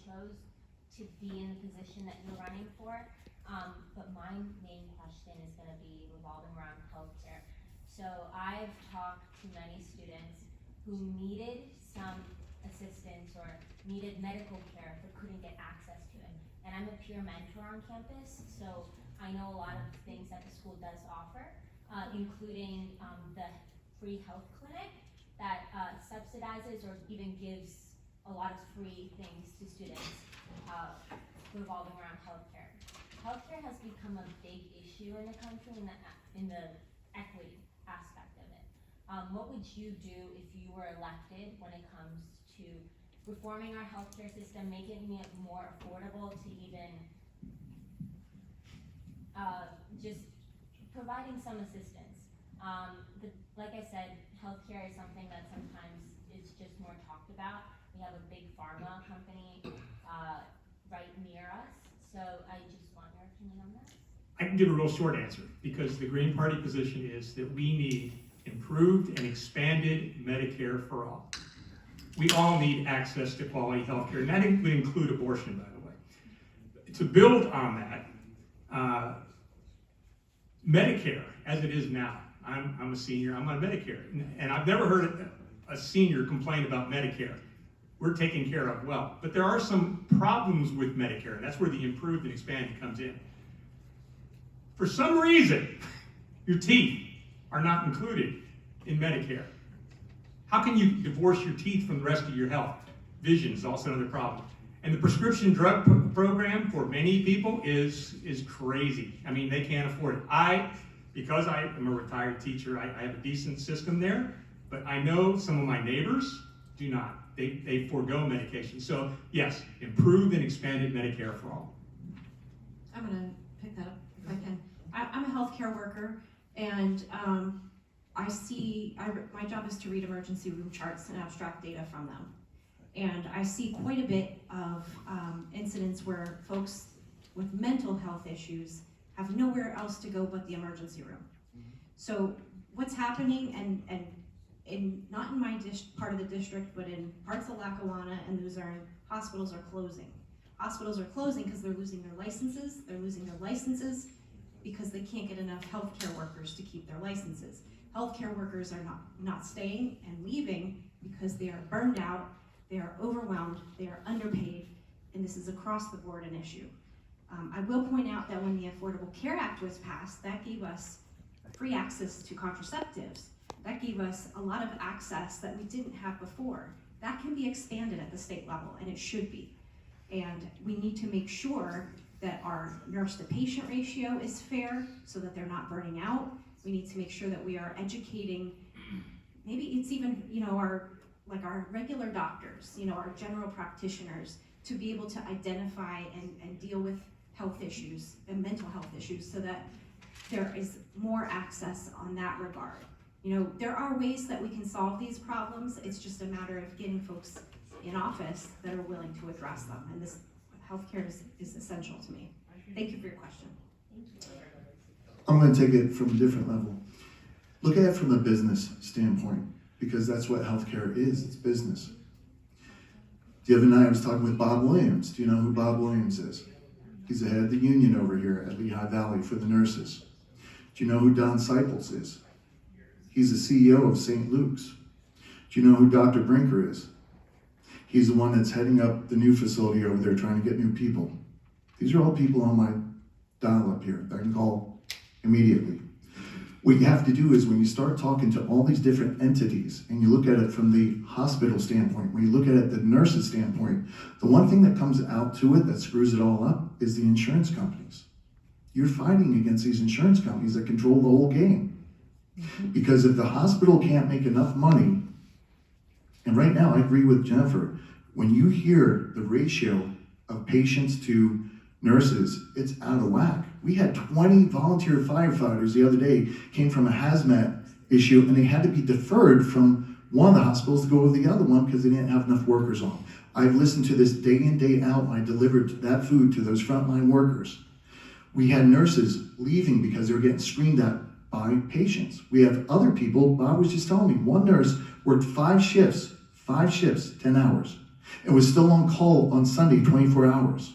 chose to be in the position that you're running for. But my main question is going to be revolving around healthcare. So I've talked to many students who needed some assistance or needed medical care but couldn't get access to it. And I'm a peer mentor on campus, so I know a lot of things that the school does offer, including the free health clinic that subsidizes or even gives a lot of free things to students revolving around healthcare. Healthcare has become a big issue in the country in the equity aspect of it. What would you do if you were elected when it comes to reforming our healthcare system, making it more affordable to even just providing some assistance? Like I said, healthcare is something that sometimes is just more talked about. We have a big pharma company right near us, so I just want your opinion on that. I can give a real short answer, because the Green Party position is that we need improved and expanded Medicare for all. We all need access to quality health care, and that would include abortion, by the way. To build on that, Medicare, as it is now, I'm a senior, I'm on Medicare, and I've never heard a senior complain about Medicare. We're taken care of well. But there are some problems with Medicare, and that's where the improved and expanded comes in. For some reason, your teeth are not included in Medicare. How can you divorce your teeth from the rest of your health? Vision is also another problem. And the prescription drug program for many people is crazy. I mean, they can't afford it. Because I am a retired teacher, I have a decent system there, but I know some of my neighbors do not. They forego medication. So yes, improved and expanded Medicare for all. I'm going to pick that up if I can. I'm a healthcare worker, and my job is to read emergency room charts and abstract data from them. And I see quite a bit of incidents where folks with mental health issues have nowhere else to go but the emergency room. So what's happening, and not in my part of the district, but in parts of Lackawanna and Luzerne, hospitals are closing. Hospitals are closing because they're losing their licenses. They're losing their licenses because they can't get enough healthcare workers to keep their licenses. Healthcare workers are not staying and leaving because they are burned out, they are overwhelmed, they are underpaid, and this is across the board an issue. I will point out that when the Affordable Care Act was passed, that gave us free access to contraceptives. That gave us a lot of access that we didn't have before. That can be expanded at the state level, and it should be. And we need to make sure that our nurse-to-patient ratio is fair so that they're not burning out. We need to make sure that we are educating, maybe it's even, our regular doctors, our general practitioners, to be able to identify and deal with health issues and mental health issues so that there is more access on that regard. There are ways that we can solve these problems. It's just a matter of getting folks in office that are willing to address them. And this healthcare is essential to me. Thank you for your question. I'm going to take it from a different level. Look at it from a business standpoint, because that's what healthcare is. It's business. The other night I was talking with Bob Williams. Do you know who Bob Williams is? He's the head of the union over here at Lehigh Valley for the nurses. Do you know who Don Seipels is? He's the CEO of St. Luke's. Do you know who Dr. Brinker is? He's the one that's heading up the new facility over there trying to get new people. These are all people on my dial up here that I can call immediately. What you have to do is when you start talking to all these different entities and you look at it from the hospital standpoint, when you look at it the nurse's standpoint, the one thing that comes out to it that screws it all up is the insurance companies. You're fighting against these insurance companies that control the whole game. Because if the hospital can't make enough money, and right now I agree with Jennifer, when you hear the ratio of patients to nurses, it's out of whack. We had 20 volunteer firefighters the other day came from a hazmat issue, and they had to be deferred from one of the hospitals to go to the other one because they didn't have enough workers on. I've listened to this day in, day out when I delivered that food to those frontline workers. We had nurses leaving because they were getting screamed at by patients. We have other people, Bob was just telling me, one nurse worked 5 shifts, 10 hours. and was still on call on Sunday 24 hours.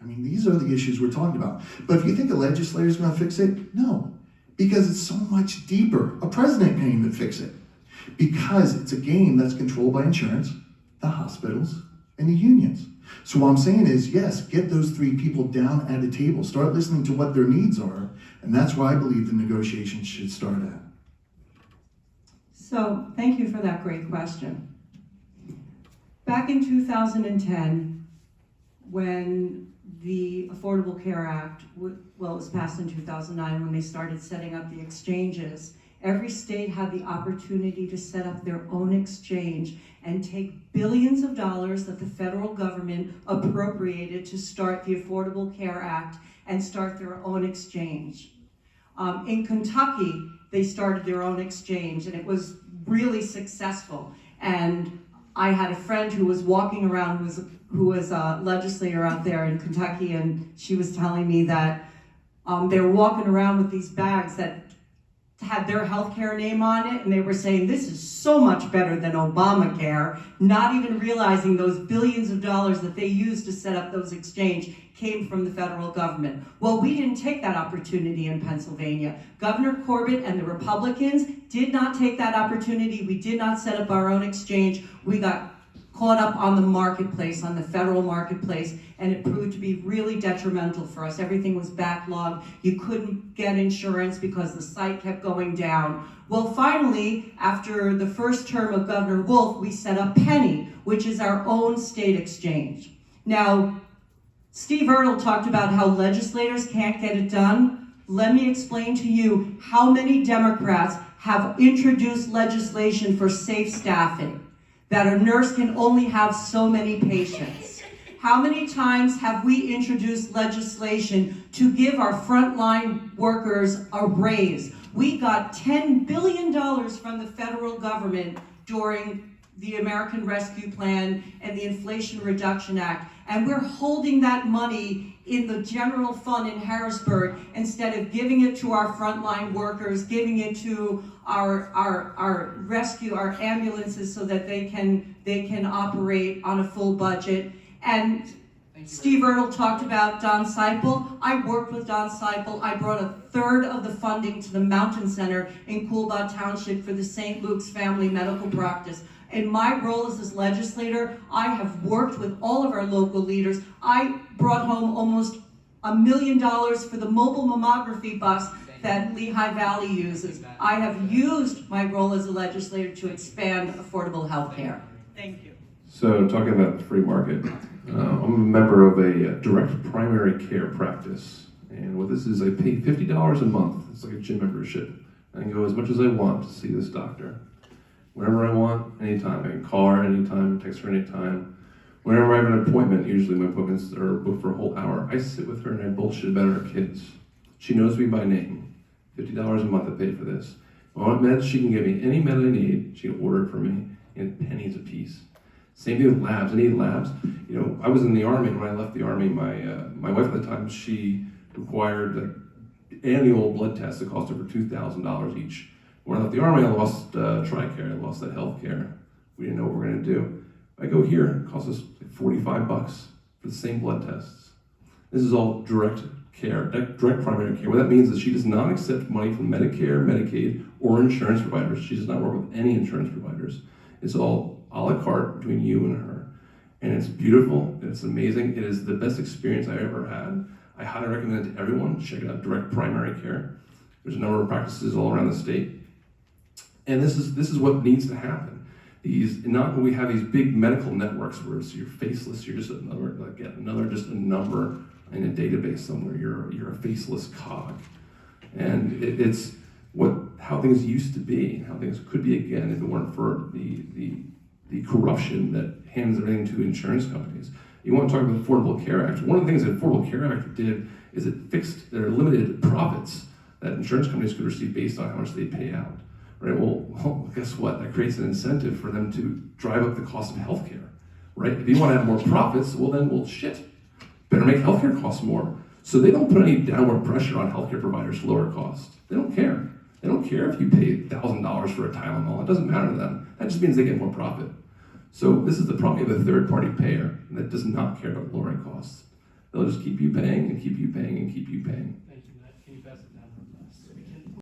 I mean, these are the issues we're talking about. But if you think a legislator is going to fix it, no, because it's so much deeper. A president can't even fix it because it's a game that's controlled by insurance, the hospitals, and the unions. So what I'm saying is, yes, get those three people down at a table, start listening to what their needs are, and that's where I believe the negotiations should start at. So, thank you for that great question. Back in 2010, when the Affordable Care Act, it was passed in 2009 when they started setting up the exchanges, every state had the opportunity to set up their own exchange and take billions of dollars that the federal government appropriated to start the Affordable Care Act and start their own exchange. In Kentucky, they started their own exchange, and it was really successful. And I had a friend who was walking around, who was a legislator out there in Kentucky, and she was telling me that they were walking around with these bags that had their healthcare name on it, and they were saying, this is so much better than Obamacare, not even realizing those billions of dollars that they used to set up those exchanges came from the federal government. Well, we didn't take that opportunity in Pennsylvania. Governor Corbett and the Republicans did not take that opportunity. We did not set up our own exchange. We got caught up on the marketplace, on the federal marketplace, and it proved to be really detrimental for us. Everything was backlogged. You couldn't get insurance because the site kept going down. Well, finally, after the first term of Governor Wolf, we set up Penny, which is our own state exchange. Now, Steve Ertl talked about how legislators can't get it done. Let me explain to you how many Democrats have introduced legislation for safe staffing, that a nurse can only have so many patients. How many times have we introduced legislation to give our frontline workers a raise? We got $10 billion from the federal government during the American Rescue Plan and the Inflation Reduction Act, and we're holding that money in the general fund in Harrisburg instead of giving it to our frontline workers, giving it to our rescue, our ambulances, so that they can operate on a full budget. And Steve Ertl talked about Don Seipel. I worked with Don Seipel. I brought a third of the funding to the Mountain Center in Coolbaugh Township for the St. Luke's Family Medical Practice. In my role as this legislator, I have worked with all of our local leaders. I brought home almost $1 million for the mobile mammography bus that Lehigh Valley uses. I have used my role as a legislator to expand affordable health care. Thank you. So, talking about the free market, I'm a member of a direct primary care practice. And what this is, I pay $50 a month. It's like a gym membership. I can go as much as I want to see this doctor. Whenever I want, anytime. I can call her anytime, text her anytime. Whenever I have an appointment, usually my appointments are booked for a whole hour, I sit with her and I bullshit about her kids. She knows me by name. $50 a month I pay for this. If I want meds, she can give me any med I need. She can order it for me in pennies a piece. Same thing with labs. I need labs. You know, I was in the Army, and when I left the Army, my wife at the time, she required annual blood tests that cost over $2,000 each. When I left the Army, I lost TRICARE, I lost that health care. We didn't know what we were gonna do. I go here, it costs us $45 for the same blood tests. This is all direct care, direct primary care. What that means is she does not accept money from Medicare, Medicaid, or insurance providers. She does not work with any insurance providers. It's all a la carte between you and her. And it's beautiful, and it's amazing. It is the best experience I ever had. I highly recommend it to everyone. Check it out, direct primary care. There's a number of practices all around the state. And this is what needs to happen. We have these big medical networks where you're faceless, you're just another just a number in a database somewhere. You're a faceless cog. And it's how things used to be, and how things could be again if it weren't for the corruption that hands everything to insurance companies. You want to talk about the Affordable Care Act. One of the things that Affordable Care Act did is it fixed their limited profits that insurance companies could receive based on how much they pay out. Right? Well, guess what? That creates an incentive for them to drive up the cost of healthcare. Right? If you want to have more profits, better make healthcare costs more. So they don't put any downward pressure on healthcare providers to lower costs. They don't care. They don't care if you pay $1,000 for a Tylenol. It doesn't matter to them. That just means they get more profit. So this is the problem of a third-party payer that does not care about lowering costs. They'll just keep you paying and keep you paying and keep you